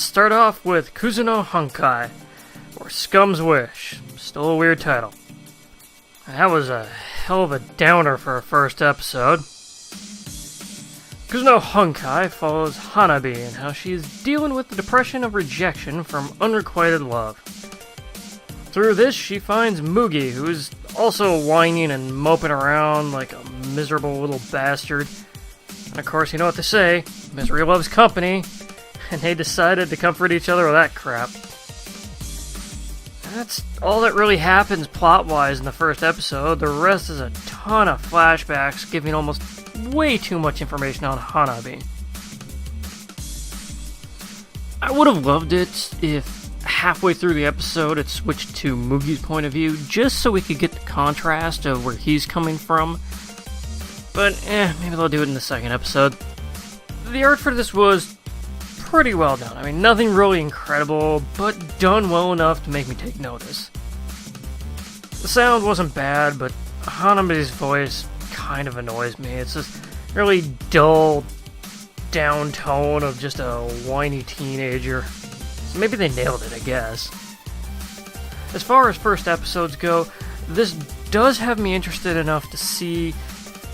start off with Kuzuno Honkai, or Scum's Wish. Still a weird title. That was a hell of a downer for a first episode. Kuzuno Honkai follows Hanabi and how she is dealing with the depression of rejection from unrequited love. Through this, she finds Mugi, who is also whining and moping around like a miserable little bastard. And of course, you know what they say, misery loves company, and they decided to comfort each other with that crap. That's all that really happens plot-wise in the first episode. The rest is a ton of flashbacks, giving almost way too much information on Hanabi. I would have loved it if halfway through the episode it switched to Mugi's point of view, just so we could get the contrast of where he's coming from. But maybe they'll do it in the second episode. The art for this was pretty well done. I mean, nothing really incredible, but done well enough to make me take notice. The sound wasn't bad, but Hanabi's voice kind of annoys me. It's this really dull down tone of just a whiny teenager. So maybe they nailed it, I guess. As far as first episodes go, this does have me interested enough to see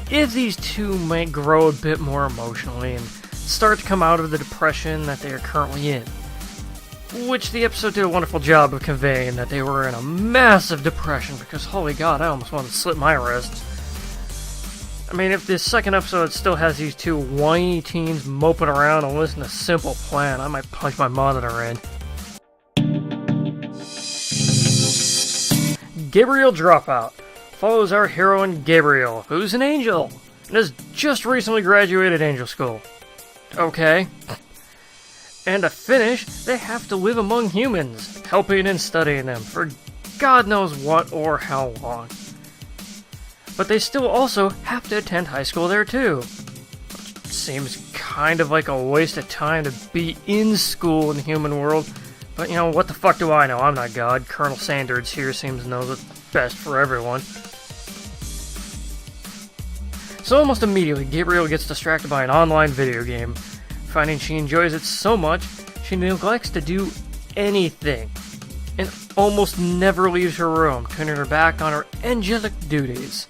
if these two might grow a bit more emotionally and start to come out of the depression that they are currently in. Which the episode did a wonderful job of conveying, that they were in a massive depression, because holy god, I almost wanted to slit my wrists. I mean, if this second episode still has these two whiny teens moping around and listening to Simple Plan, I might punch my monitor in. Gabriel Dropout follows our heroine Gabriel, who's an angel, and has just recently graduated angel school. Okay. And to finish, they have to live among humans, helping and studying them for God knows what or how long. But they still also have to attend high school there too. Which seems kind of like a waste of time to be in school in the human world. But you know, what the fuck do I know? I'm not God. Colonel Sanders here seems to know what's best for everyone. So almost immediately, Gabriel gets distracted by an online video game. Finding she enjoys it so much, she neglects to do anything, and almost never leaves her room, turning her back on her angelic duties.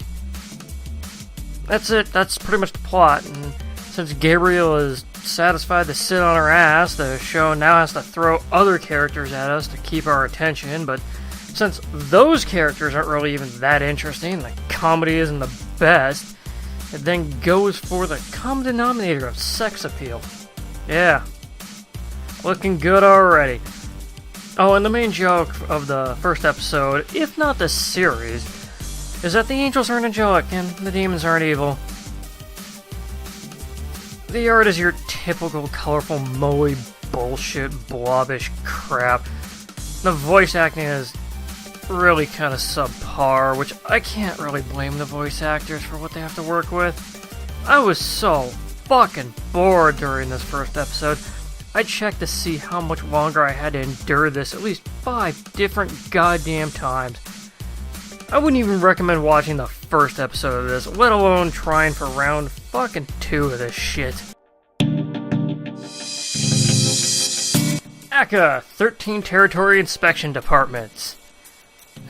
That's it, that's pretty much the plot, and since Gabriel is satisfied to sit on her ass, the show now has to throw other characters at us to keep our attention, but since those characters aren't really even that interesting, the comedy isn't the best, it then goes for the common denominator of sex appeal. Yeah, looking good already. Oh, and the main joke of the first episode, if not the series, is that the angels aren't angelic and the demons aren't evil. The art is your typical colorful moe bullshit blobbish crap. The voice acting is really kind of subpar, which I can't really blame the voice actors for what they have to work with. I was so fucking bored during this first episode. I checked to see how much longer I had to endure this at least 5 different goddamn times. I wouldn't even recommend watching the first episode of this, let alone trying for round fucking 2 of this shit. ACA 13 Territory Inspection Departments.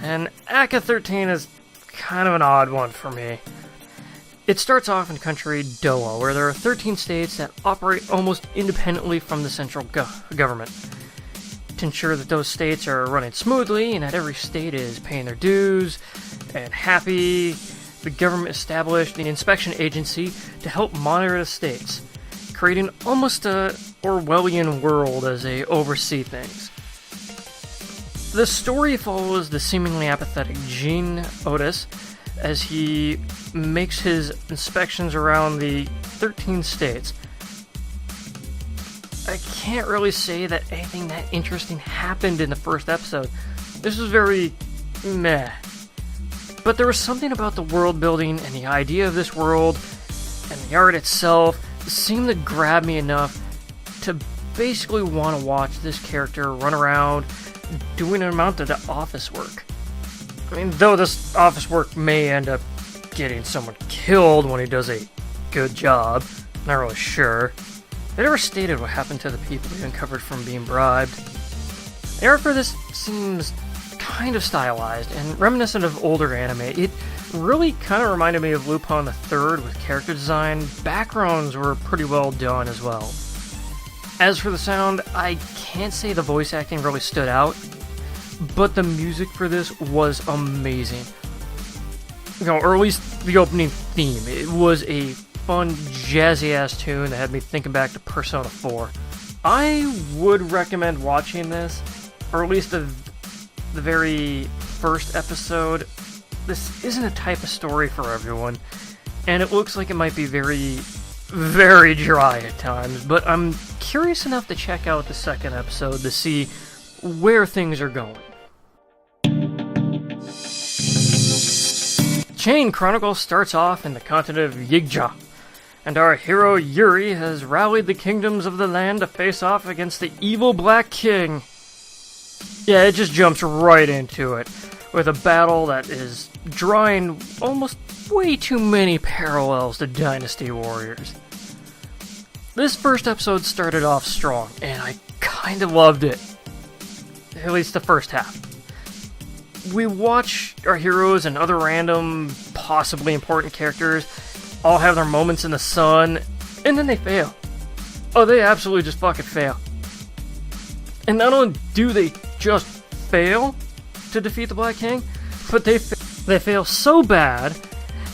And ACA 13 is kind of an odd one for me. It starts off in country Doha, where there are 13 states that operate almost independently from the central government. To ensure that those states are running smoothly and that every state is paying their dues and happy, the government established the inspection agency to help monitor the states, creating almost a Orwellian world as they oversee things. The story follows the seemingly apathetic Gene Otis as he makes his inspections around the 13 states. I can't really say that anything that interesting happened in the first episode. This was very meh. But there was something about the world building and the idea of this world and the art itself that seemed to grab me enough to basically want to watch this character run around doing an amount of the office work. I mean, though this office work may end up getting someone killed when he does a good job, not really sure. They never stated what happened to the people they uncovered from being bribed. The art for this seems kind of stylized and reminiscent of older anime. It really kind of reminded me of Lupin the Third with character design. Backgrounds were pretty well done as well. As for the sound, I can't say the voice acting really stood out, but the music for this was amazing. Or at least the opening theme. It was a fun, jazzy-ass tune that had me thinking back to Persona 4. I would recommend watching this, or at least the very first episode. This isn't a type of story for everyone, and it looks like it might be very, very dry at times, but I'm curious enough to check out the second episode to see where things are going. Chain Chronicles starts off in the continent of Yigja, and our hero Yuri has rallied the kingdoms of the land to face off against the evil Black King. Yeah, it just jumps right into it, with a battle that is drawing almost way too many parallels to Dynasty Warriors. This first episode started off strong, and I kinda loved it. At least the first half. We watch our heroes and other random, possibly important characters all have their moments in the sun, and then they fail. Oh, they absolutely just fucking fail. And not only do they just fail to defeat the Black King, but they fail so bad,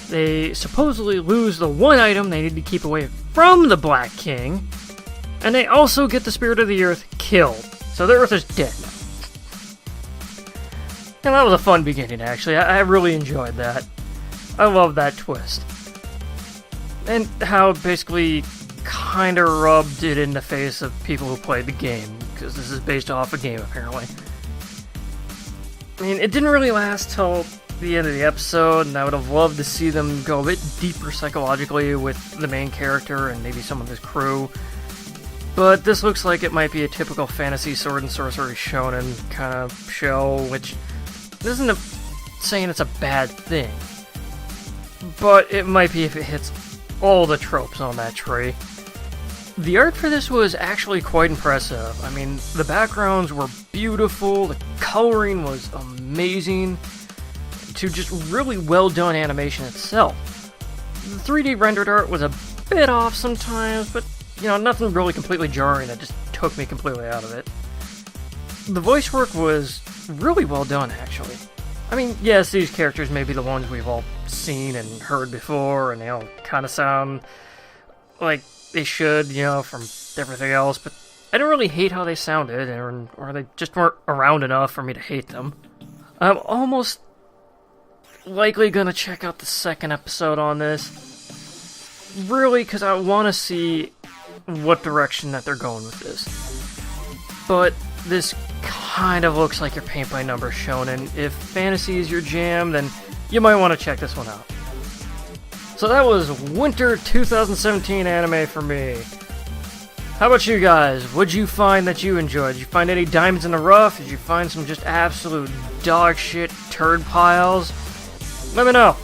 they supposedly lose the one item they need to keep away from the Black King, and they also get the Spirit of the Earth killed. So the Earth is dead now. And that was a fun beginning, actually. I really enjoyed that. I love that twist. And how it basically kind of rubbed it in the face of people who played the game, because this is based off a game, apparently. I mean, it didn't really last till the end of the episode, and I would have loved to see them go a bit deeper psychologically with the main character and maybe some of his crew. But this looks like it might be a typical fantasy sword and sorcery shonen kind of show, which isn't saying it's a bad thing, but it might be if it hits all the tropes on that tree. The art for this was actually quite impressive. I mean, the backgrounds were beautiful, the coloring was amazing, to just really well done animation itself. The 3D rendered art was a bit off sometimes, but nothing really completely jarring that just took me completely out of it. The voice work was really well done, actually. I mean, yes, these characters may be the ones we've all seen and heard before, and they all kind of sound like they should, from everything else, but I didn't really hate how they sounded, or they just weren't around enough for me to hate them. I'm almost likely gonna check out the second episode on this, really, because I want to see what direction that they're going with this. But this kind of looks like your paint-by-numbers shonen. If fantasy is your jam, then you might want to check this one out. So that was Winter 2017 anime for me. How about you guys? What'd you find that you enjoyed? Did you find any diamonds in the rough? Did you find some just absolute dog shit turd piles? Let me know.